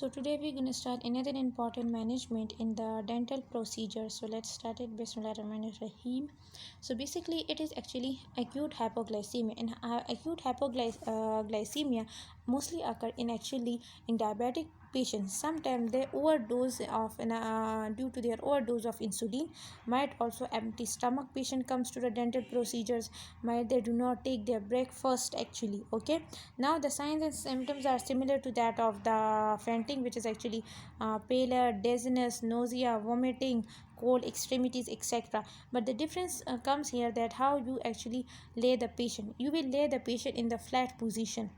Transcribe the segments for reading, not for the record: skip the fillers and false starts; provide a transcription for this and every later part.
So today we're going to start another important management in the dental procedure. So let's start it. Bismillahirrahmanirrahim. So basically it is actually acute hypoglycemia, and acute hypoglycemia mostly occur in diabetic patients. Sometimes they overdose of due to their overdose of insulin. Might also empty stomach patient comes to the dental procedures. Might they do not take their breakfast actually. Okay, now the signs and symptoms are similar to that of the fainting, which is actually pallor, dizziness, nausea, vomiting, cold extremities, etc. But the difference comes here that how you actually lay the patient. You will lay the patient in the flat position.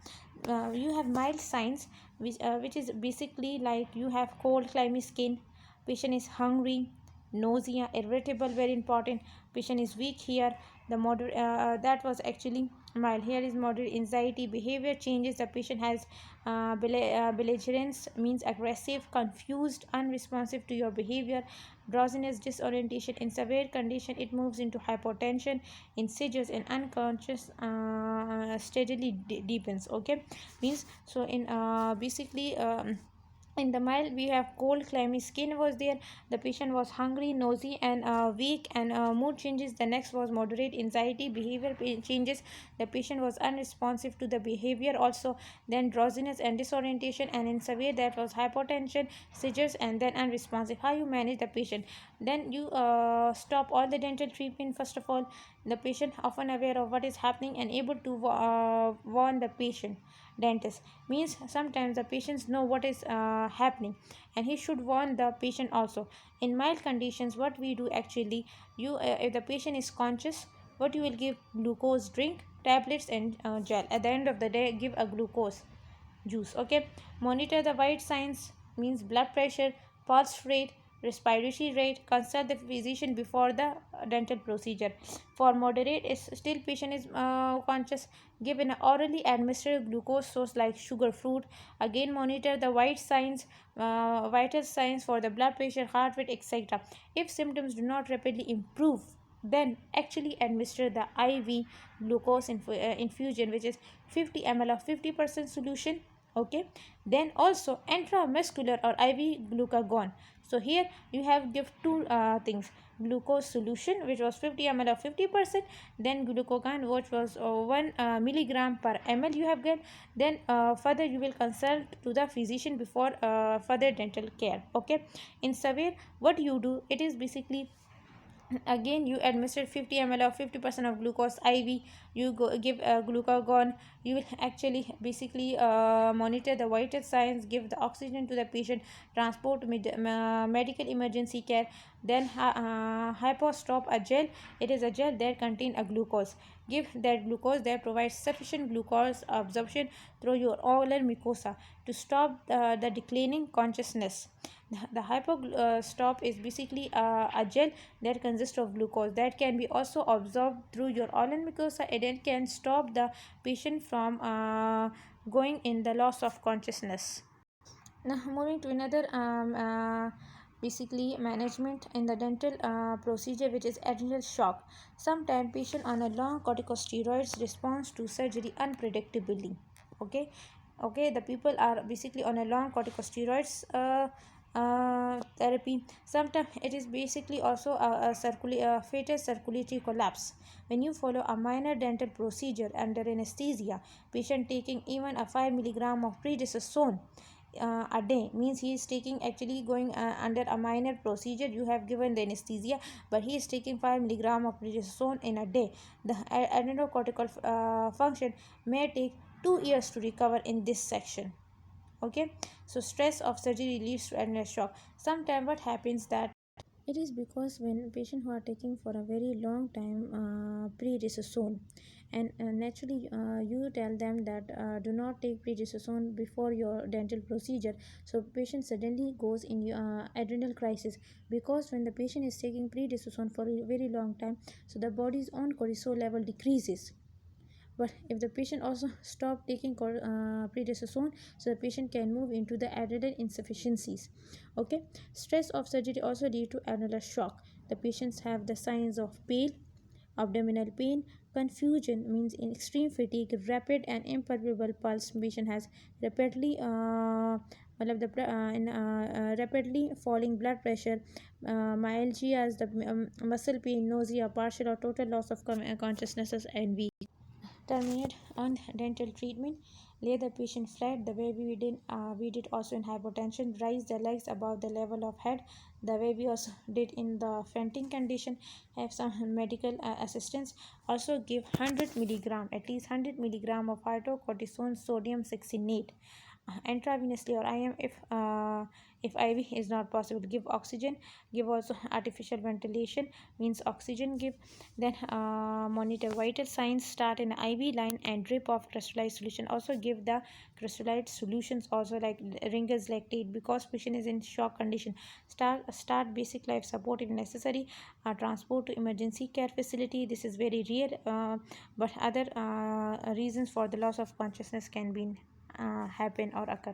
You have mild signs, which is basically like you have cold, clammy skin. Patient is hungry, nausea, irritable, very important. Patient is weak here. The moderate that was actually mild. Here is moderate anxiety. Behavior changes. The patient has belligerence, means aggressive, confused, unresponsive to your behavior. Drowsiness, disorientation. In severe condition it moves into hypotension. In seizures and unconscious steadily deepens. Okay, means so in basically in the mild we have cold, clammy skin was there. The patient was hungry, nosy, and weak, and mood changes. The next was moderate anxiety. Behavior changes. The patient was unresponsive to the behavior also. Then drowsiness and disorientation, and in severe that was hypotension, seizures, and then unresponsive. How you manage the patient? Then you stop all the dental treatment. First of all, the patient often aware of what is happening and able to warn the patient. Dentist means sometimes the patients know what is happening, and he should warn the patient also. In mild conditions, what we do actually, you if the patient is conscious, what you will give: glucose drink, tablets, and gel. At the end of the day, give a glucose juice. Okay, monitor the white signs, means blood pressure, pulse rate, respiratory rate. Consult the physician before the dental procedure. For moderate, is still patient is conscious, give an orally administered glucose source like sugar fruit. Again monitor the vital signs for the blood pressure, heart rate, etc. If symptoms do not rapidly improve, then actually administer the IV glucose infusion, which is 50 ml of 50% solution. Okay, then also intramuscular or IV glucagon. So here you have give two things: glucose solution, which was 50 ml of 50%, then glucagon, which was 1 milligram per ml you have get. Then further you will consult to the physician before further dental care. Okay, in severe, what you do, it is basically again you administer 50 ml of 50% of glucose IV. You give glucagon. You will actually basically monitor the vital signs, give the oxygen to the patient, transport medical emergency care. Then hypostop, a gel. It is a gel that contain a glucose. Give that glucose that provides sufficient glucose absorption through your oral mucosa to stop the declining consciousness. The hypostop is basically a gel that consists of glucose that can be also absorbed through your oral mucosa, and it can stop the patient from going in the loss of consciousness. Now moving to another basically management in the dental procedure, which is adrenal shock. Sometimes patient on a long corticosteroids responds to surgery unpredictably. Okay, the people are basically on a long corticosteroids therapy. Sometimes it is basically also a fatal circulatory collapse. When you follow a minor dental procedure under anesthesia, patient taking even a 5 milligram of prednisone a day, means he is taking actually going under a minor procedure. You have given the anesthesia, but he is taking 5 milligram of prednisone in a day. The adrenocortical function may take 2 years to recover in this section. Okay, so stress of surgery leads to adrenal shock. Sometimes what happens that it is because when patients who are taking for a very long time prednisone, and naturally you tell them that do not take prednisone before your dental procedure, so patient suddenly goes in adrenal crisis, because when the patient is taking prednisone for a very long time, so the body's own cortisol level decreases. But if the patient also stop taking prednisone, so the patient can move into the adrenal insufficiencies. Okay, stress of surgery also lead to adrenal shock. The patients have the signs of pain, abdominal pain, confusion, means in extreme fatigue, rapid and impalpable pulse. Patient has rapidly rapidly falling blood pressure, myalgia as the muscle pain, nausea, partial or total loss of consciousness, and terminate on dental treatment. Lay the patient flat the way we did also in hypotension. Raise the legs above the level of head the way we also did in the fainting condition. Have some medical assistance. Also give 100 milligram, at least 100 milligram of hydrocortisone sodium 16 intravenously or IM if IV is not possible. Give oxygen. Give also artificial ventilation, means oxygen give. Then monitor vital signs. Start an IV line and drip of crystallized solution. Also give the crystallized solutions also like ringer's lactate because patient is in shock condition. Start basic life support if necessary. Transport to emergency care facility. This is very rare, but other reasons for the loss of consciousness can be happen or occur.